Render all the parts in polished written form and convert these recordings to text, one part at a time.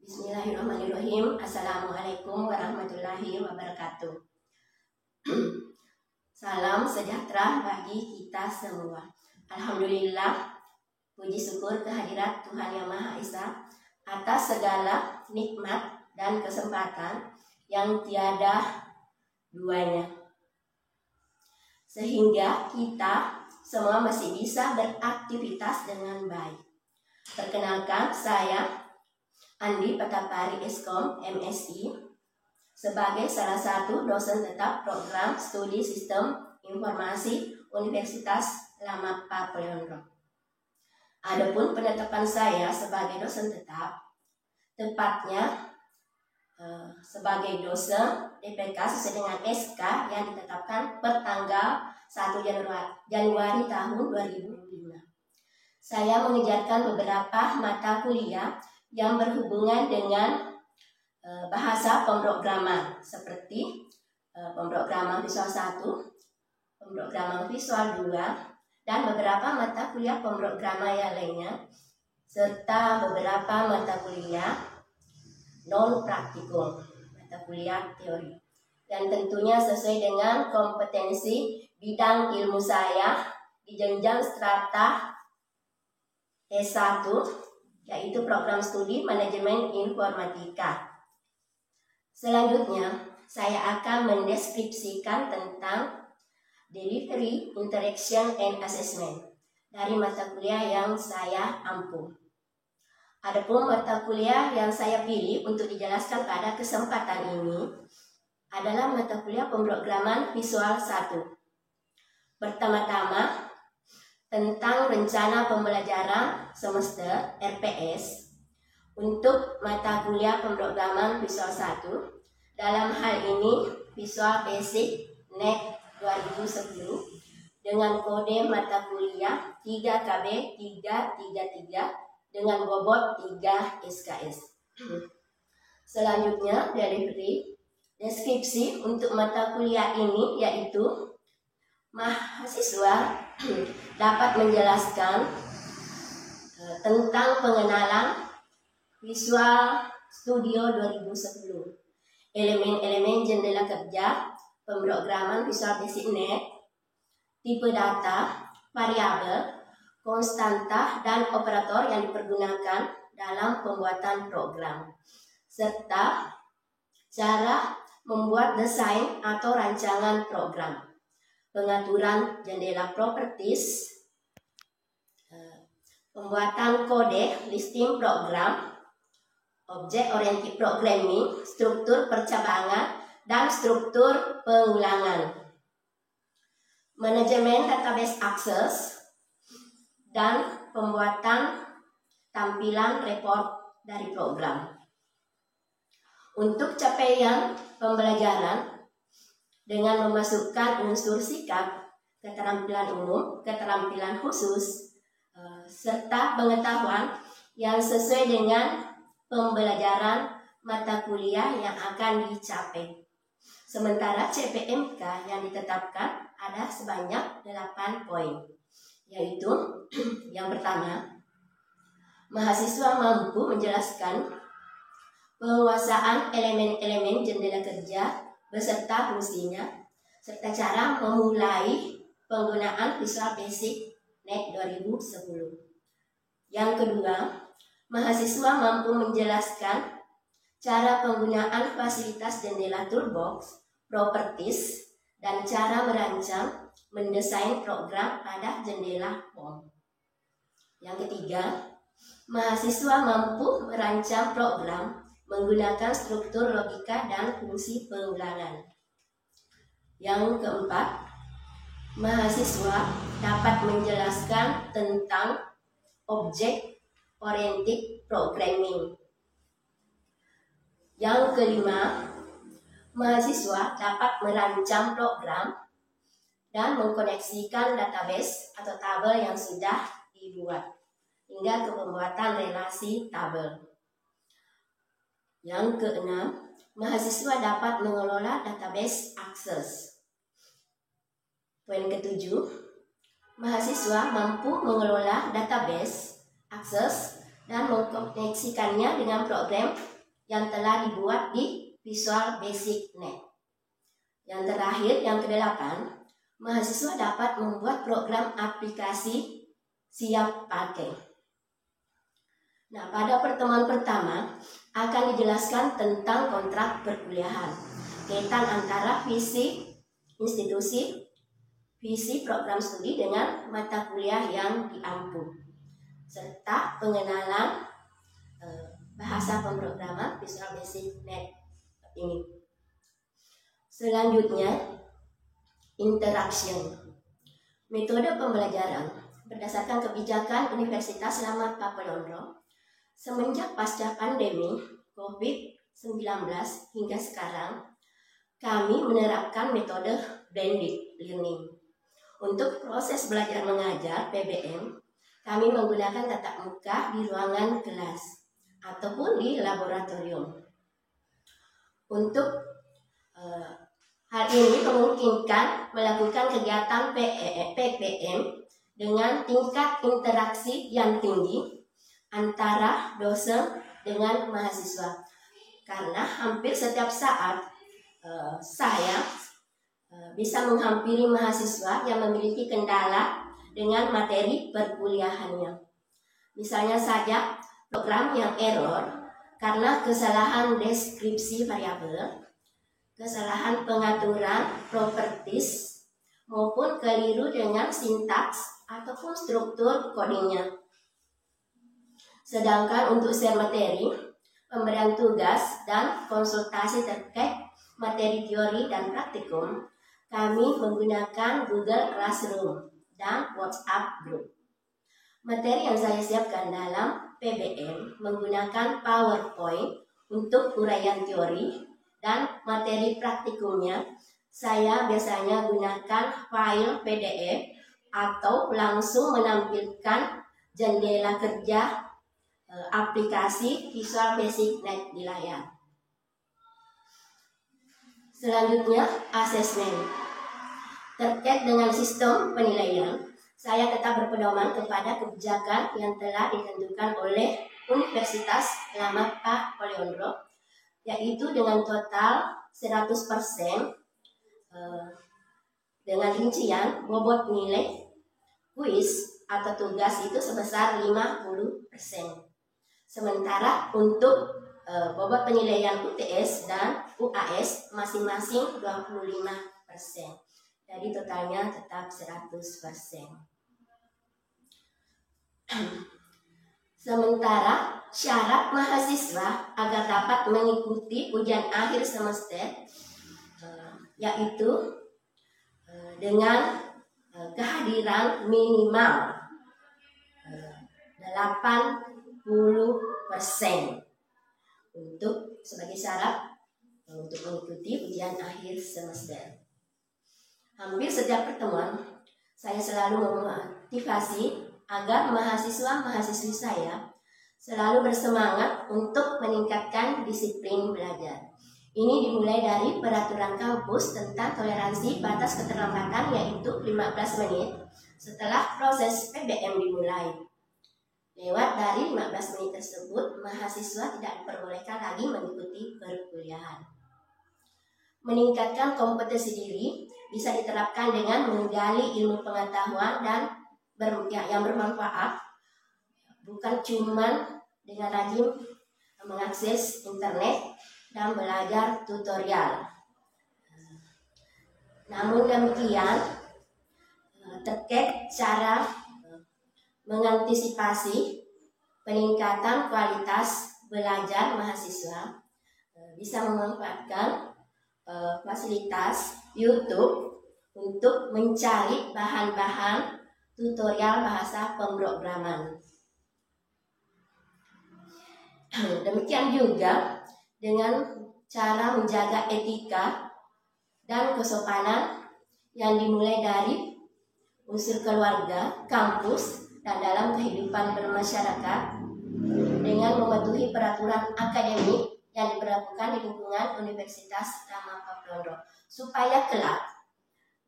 Bismillahirrahmanirrahim. Assalamualaikum warahmatullahi wabarakatuh. Salam sejahtera bagi kita semua. Alhamdulillah, puji syukur kehadirat Tuhan Yang Maha Esa atas segala nikmat dan kesempatan yang tiada duanya, sehingga kita semua masih bisa beraktivitas dengan baik. Perkenalkan, saya Andi Patapari Eskom MSI sebagai salah satu dosen tetap program studi sistem informasi Universitas Lama Papleonro. Adapun penetapan saya sebagai dosen tetap, tepatnya sebagai dosen DPK sesuai dengan SK yang ditetapkan per tanggal 1 Januari tahun 2005. Saya mengejarkan beberapa mata kuliah yang berhubungan dengan bahasa pemrograman seperti pemrograman visual 1, pemrograman visual 2, dan beberapa mata kuliah pemrograman yang lainnya, serta beberapa mata kuliah non praktikum, mata kuliah teori. Dan tentunya sesuai dengan kompetensi bidang ilmu saya di jenjang strata S1, yaitu program studi manajemen informatika. Selanjutnya, saya akan mendeskripsikan tentang delivery, interaction, and assessment dari mata kuliah yang saya ampu. Adapun mata kuliah yang saya pilih untuk dijelaskan pada kesempatan ini adalah mata kuliah pemrograman visual 1. Pertama-tama, tentang rencana pembelajaran semester RPS untuk mata kuliah pemrograman visual 1. Dalam hal ini Visual Basic NET 2010 dengan kode mata kuliah 3KB 333 dengan bobot 3 SKS. Selanjutnya, delivery. Deskripsi untuk mata kuliah ini yaitu mahasiswa dapat menjelaskan tentang pengenalan Visual Studio 2010, elemen-elemen jendela kerja, pemrograman Visual Basic NET, tipe data, variabel, konstanta, dan operator yang dipergunakan dalam pembuatan program, serta cara membuat desain atau rancangan program, pengaturan jendela properties, pembuatan kode, listing program, object oriented programming, struktur percabangan, dan struktur pengulangan, manajemen database access, dan pembuatan tampilan report dari program. Untuk capaian pembelajaran dengan memasukkan unsur sikap, keterampilan umum, keterampilan khusus, serta pengetahuan yang sesuai dengan pembelajaran mata kuliah yang akan dicapai. Sementara CPMK yang ditetapkan ada sebanyak 8 poin, yaitu yang pertama, mahasiswa mampu menjelaskan penguasaan elemen-elemen jendela kerja beserta fungsinya, serta cara memulai penggunaan Visual Basic NET 2010. Yang kedua, mahasiswa mampu menjelaskan cara penggunaan fasilitas jendela toolbox, properties, dan cara merancang, mendesain program pada jendela home. Yang ketiga, mahasiswa mampu merancang program menggunakan struktur logika dan fungsi pengulangan. Yang keempat, mahasiswa dapat menjelaskan tentang object oriented programming. Yang kelima, mahasiswa dapat merancang program dan mengkoneksikan database atau tabel yang sudah dibuat hingga ke pembuatan relasi tabel. Yang keenam, mahasiswa dapat mengelola database access. Poin ketujuh, mahasiswa mampu mengelola database access dan mengkoneksikannya dengan program yang telah dibuat di Visual Basic Net. Yang terakhir, yang ke-8, mahasiswa dapat membuat program aplikasi siap pakai. Nah, pada pertemuan pertama akan dijelaskan tentang kontrak perkuliahan, kaitan antara visi institusi, visi program studi dengan mata kuliah yang diampu, serta pengenalan bahasa pemrograman Visual Basic Net ini. Selanjutnya, interaction. Metode pembelajaran berdasarkan kebijakan Universitas Selamat Papua semenjak pasca pandemi COVID-19 hingga sekarang, kami menerapkan metode blended learning. Untuk proses belajar mengajar PBM, kami menggunakan tatap muka di ruangan kelas ataupun di laboratorium. Untuk hal ini memungkinkan melakukan kegiatan PBM dengan tingkat interaksi yang tinggi antara dosen dengan mahasiswa. Karena hampir setiap saat saya bisa menghampiri mahasiswa yang memiliki kendala dengan materi perkuliahannya. Misalnya saja program yang error karena kesalahan deskripsi variabel, kesalahan pengaturan properties, maupun keliru dengan sintaks ataupun struktur codingnya. Sedangkan untuk share materi, pemberian tugas, dan konsultasi terkait materi teori dan praktikum, kami menggunakan Google Classroom dan WhatsApp Group. Materi yang saya siapkan dalam PBM menggunakan PowerPoint untuk uraian teori, dan materi praktikumnya saya biasanya gunakan file PDF atau langsung menampilkan jendela kerja aplikasi Visual Basic Net di layar. Selanjutnya, asesmen. Terkait dengan sistem penilaian, saya tetap berpedoman kepada kebijakan yang telah ditentukan oleh Universitas Selamat Papua, yaitu dengan total 100% dengan rincian bobot nilai kuis atau tugas itu sebesar 50%. Sementara untuk bobot penilaian UTS dan UAS masing-masing 25%. Jadi totalnya tetap 100%. Sementara syarat mahasiswa agar dapat mengikuti ujian akhir semester yaitu dengan kehadiran minimal 80% untuk sebagai syarat untuk mengikuti ujian akhir semester. Hampir setiap pertemuan saya selalu memotivasi agar mahasiswa-mahasiswi saya selalu bersemangat untuk meningkatkan disiplin belajar. Ini dimulai dari peraturan kampus tentang toleransi batas keterlambatan, yaitu 15 menit setelah proses PBM dimulai. Lewat dari 15 menit tersebut, mahasiswa tidak diperbolehkan lagi mengikuti perkuliahan. Meningkatkan kompetensi diri bisa diterapkan dengan menggali ilmu pengetahuan dan yang bermanfaat, bukan cuma dengan rajin mengakses internet dan belajar tutorial. Namun demikian, terkait cara mengantisipasi peningkatan kualitas belajar mahasiswa, bisa memanfaatkan fasilitas YouTube untuk mencari bahan-bahan tutorial bahasa pemrograman. Demikian juga dengan cara menjaga etika dan kesopanan yang dimulai dari unsur keluarga, kampus, dan dalam kehidupan bermasyarakat dengan mematuhi peraturan akademik yang diberlakukan di lingkungan Universitas Selamat Papua, supaya kelak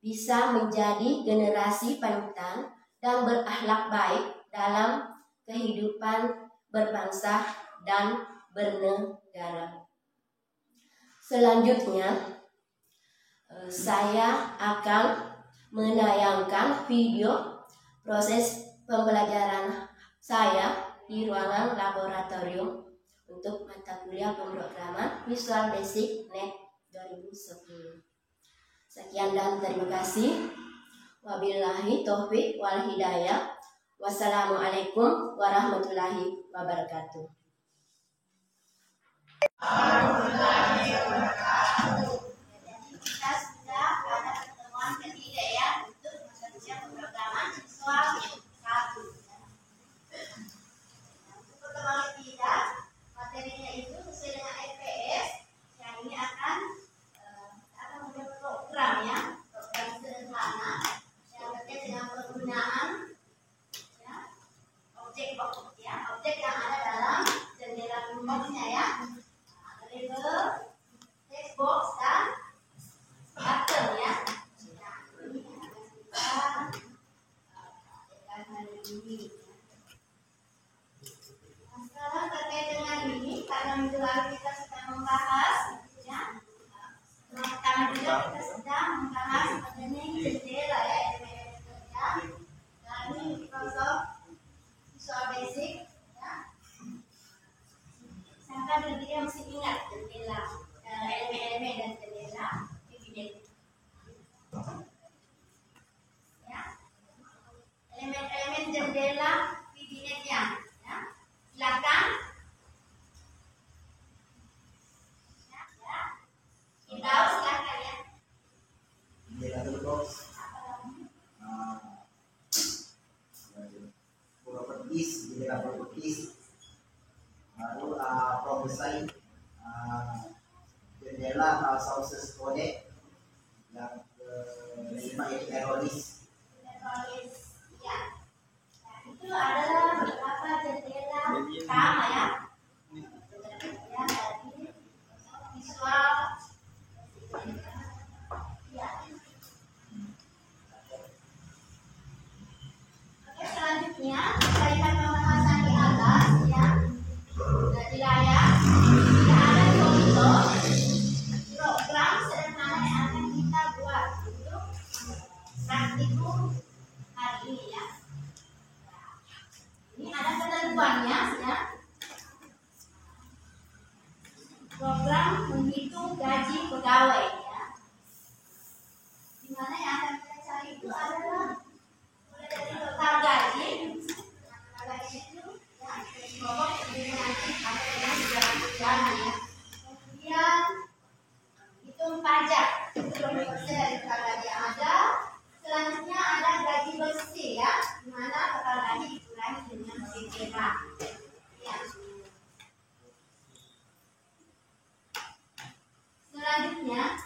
bisa menjadi generasi panutan dan berakhlak baik dalam kehidupan berbangsa dan bernegara. Selanjutnya, saya akan menayangkan video proses pembelajaran saya di ruangan laboratorium untuk mata kuliah pemrograman Visual Basic NET 2010. Sekian dan terima kasih. Wabillahi taufiq wal hidayah. Wassalamualaikum warahmatullahi wabarakatuh. Kita sudah pada pertemuan ketiga ya untuk mata kuliah pemrograman visual 1. Untuk pertemuan ketiga, materinya itu sesuai dengan EPS. Yang ini akan membuat program ya, program sederhana yang terkait dengan penggunaan ya, objek yang ada dalam jendela boxnya ya, label, text box dan button ya. Nah, ini yang akan kita praktekkan hari ini. Nah, sekarang terkait dengan ini, karena minggu lalu kita sedang membahas ya. Pertama juga kita sedang membahas mengenai jendela ya, elemen kerja dari Microsoft Visual Basic ya. Sangka diri masih ingat jendela, elemen-elemen dan jendela VBNet ya. Elemen-elemen jendela VBNet ya. Silakan ya. Kita silakan ya. Jendela box, properties, jendela properties, lalu property, jendela sources code, yang kelima itu erroris. Ya. Nah, itu adalah beberapa jendela utama ya. Ya, dari visual ya. Oke, selanjutnya kita lihat pembahasan di atas ya. Nah, di layar tidak ada contoh program sederhana yang akan kita buat untuk praktikum hari ini ya. Nah, ini ada ketentuannya ya. Program menghitung gaji pegawai ya. Di mana yang akan kita cari itu adalah mulai dari total gaji. Total gaji itu ya, pokok nanti ada yang sudah berjalan ya. Kemudian hitung pajak, itu 20% dari total gaji yang ada. Selanjutnya ada gaji bersih ya, di mana total gaji dikurangi dengan BPH. Ya. Selanjutnya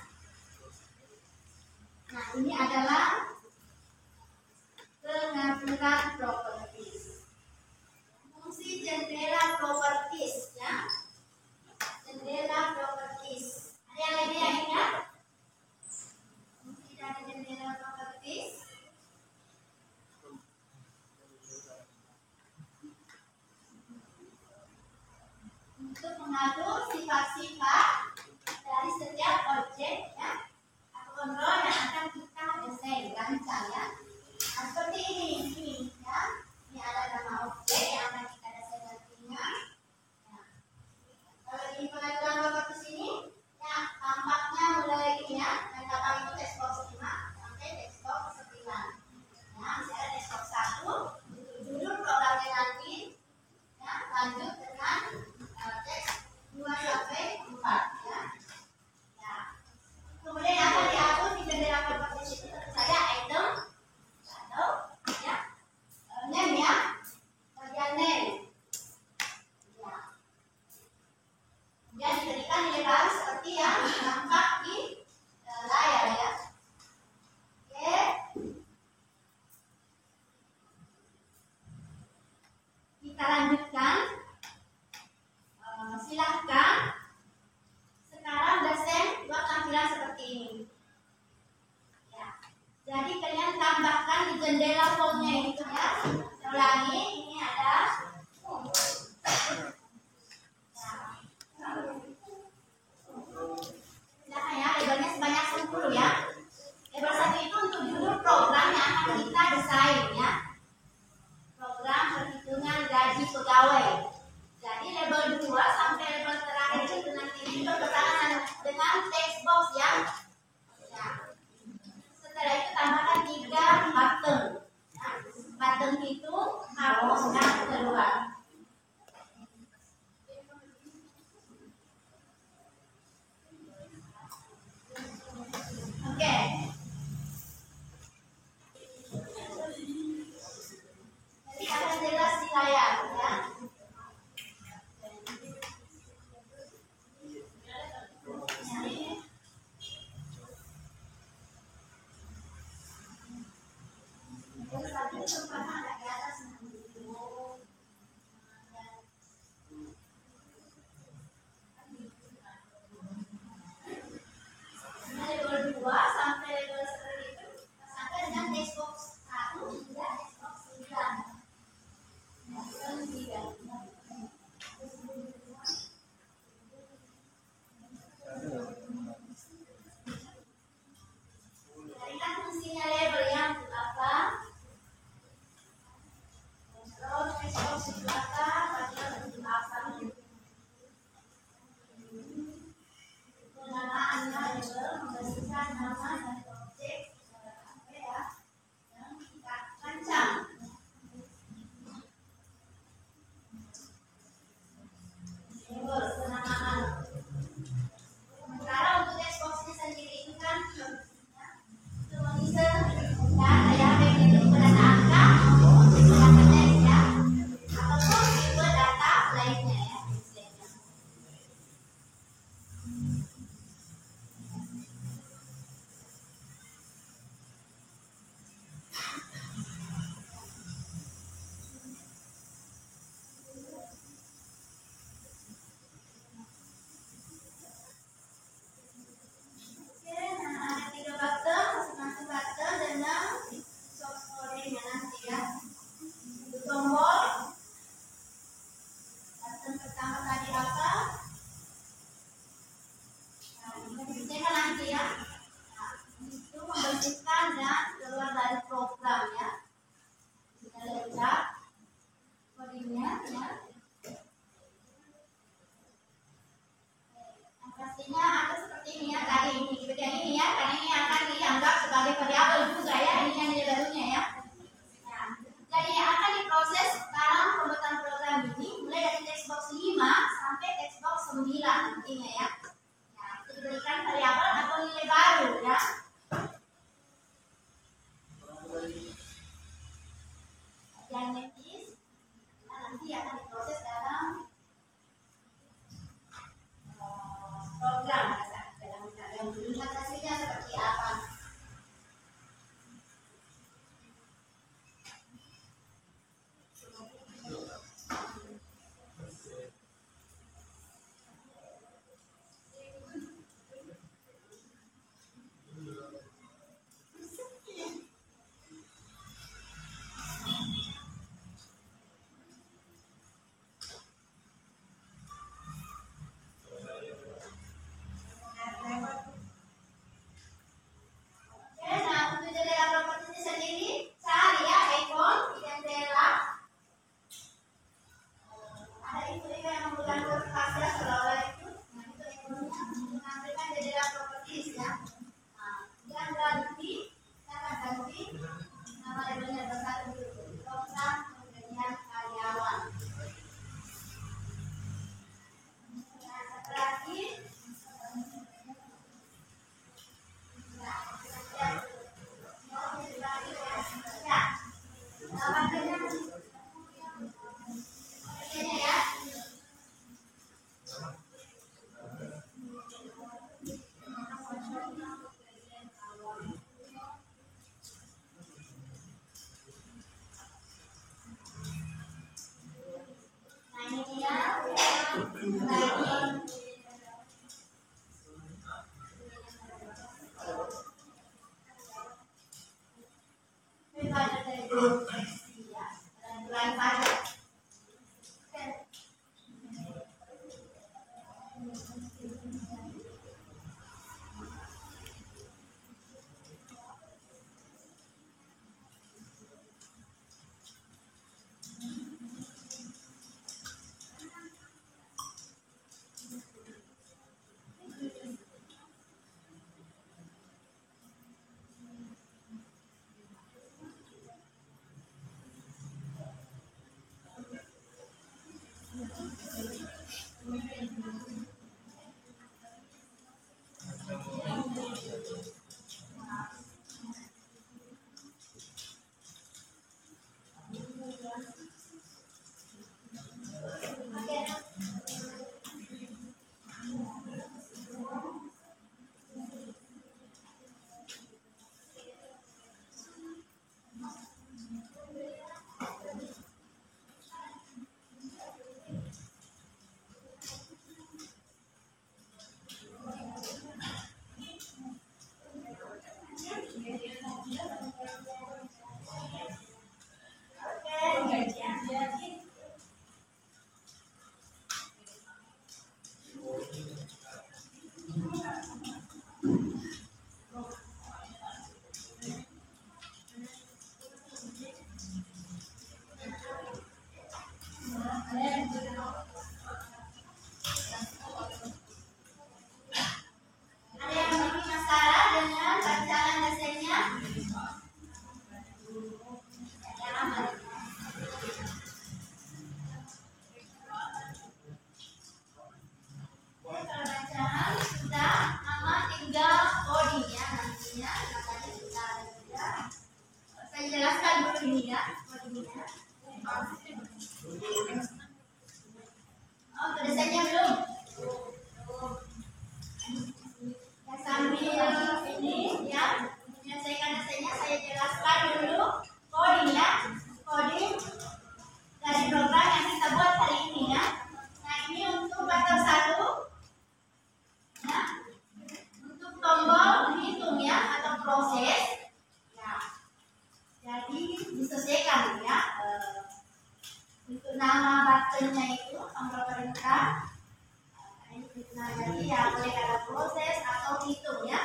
Nah, jadi ya boleh kata proses atau hitung ya.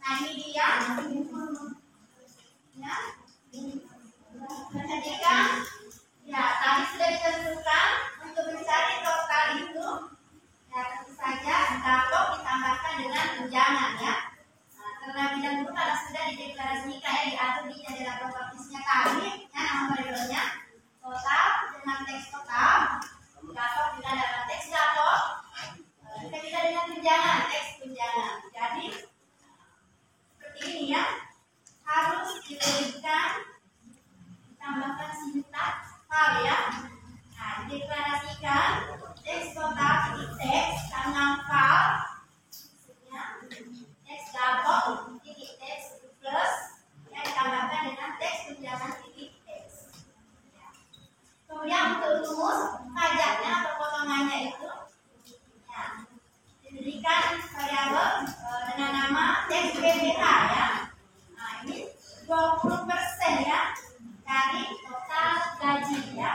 Nah, ini dia ya. Perhatikan ya, tadi sudah ditentukan untuk mencari total itu ya, tentu saja dapat ditambahkan dengan tunjangan ya. Nah, terlebih dahulu kalau sudah dideklarasikan ya, diatur di jadwal propertisnya tadi ya, nama variabelnya total dengan teks total, dapat juga dapat teks dapat, kita bisa dengan tunjangan, teks tunjangan. Jadi seperti ini ya, harus diberikan tambahkan sintak hal ya. Nah, dideklarasikan teks total titik teks tangan fal ya, teks dapat titik teks plus yang ditambahkan dengan teks tunjangan titik teks ya. Kemudian untuk rumus pajaknya atau potongannya itu ya, diberikan variabel dengan nama teks PPH ya. Nah, ini 20% ya dari total gaji ya.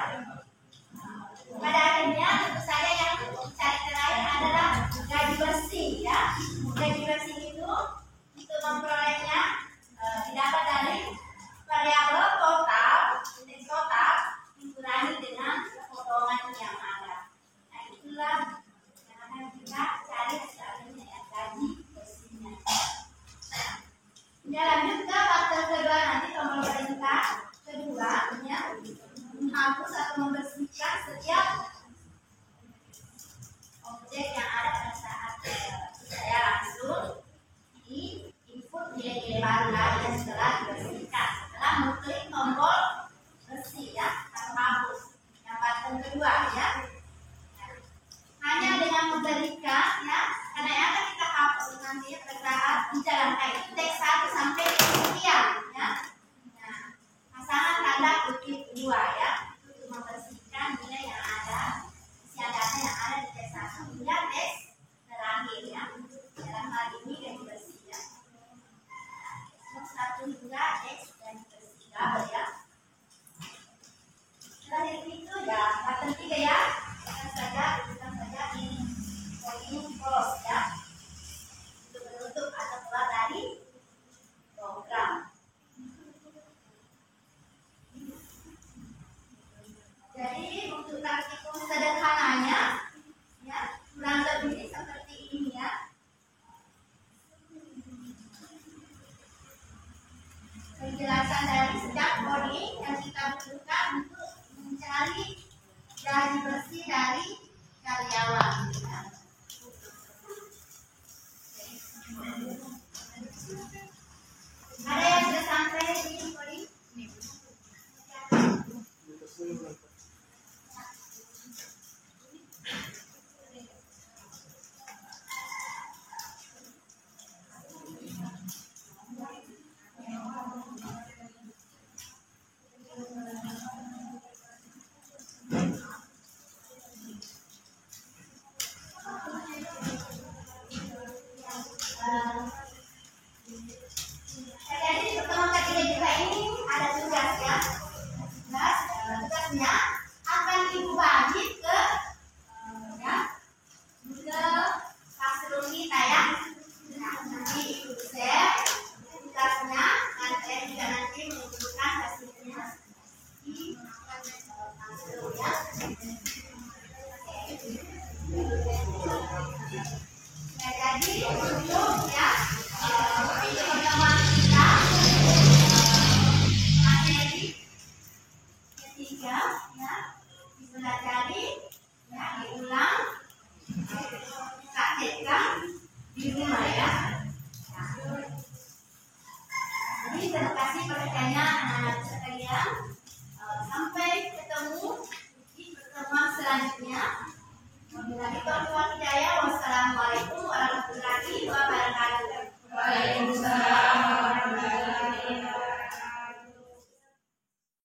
Pada akhirnya tentu saja yang dicari terakhir adalah gaji bersih ya. Gaji bersih itu untuk memperolehnya didapat dari variabel total, indeks total dikurangi dengan potongan yang ada. Nah, itulah yang akan kita cari hasilnya ya, gaji bersihnya. Nah, lanjut ke faktor kedua nanti tombol perintah kedua ya, menghapus atau membersihkan setiap objek yang ada pada saat saya langsung di input nilai-nilai baru lagi yang setelah dibersihkan setelah mengklik tombol bersih ya atau hapus yang button kedua ya. Hanya dengan memberikan ya, karena yang akan kita hapus nanti pada saat dijalankan itu teks 1 sampai sekian ya. Nah, pasangan tanda kutip 2 ya, untuk membersihkan nilai yang ada, isian data yang ada di teks 1 hingga teks terakhir ya. Dalam hal ini gaji bersih ya. 1 hingga teks gaji bersih ya. Setelah itu ya, button 3 ya. Kita saja ini close ya, untuk menutup atau keluar dari program. Jadi untuk praktikum sederhananya ya, kurang lebih seperti ini ya. Penjelasan dari sejak coding yang kita butuhkan untuk mencari gaji bersih dari karyawan ya. Ada yang sudah sampai di coding? Jadi di pertemuan ketiga juga ini ada tugas ya. Tugasnya akan ibu bagi ke classroom kita ya. Nanti ibu share tugasnya dan saya juga nanti menunjukkan hasilnya di classroom ya. Nah, jadi untuk ya pertemuan kita materi ketiga ya, dipelajari ya, diulang, praktekkan di rumah.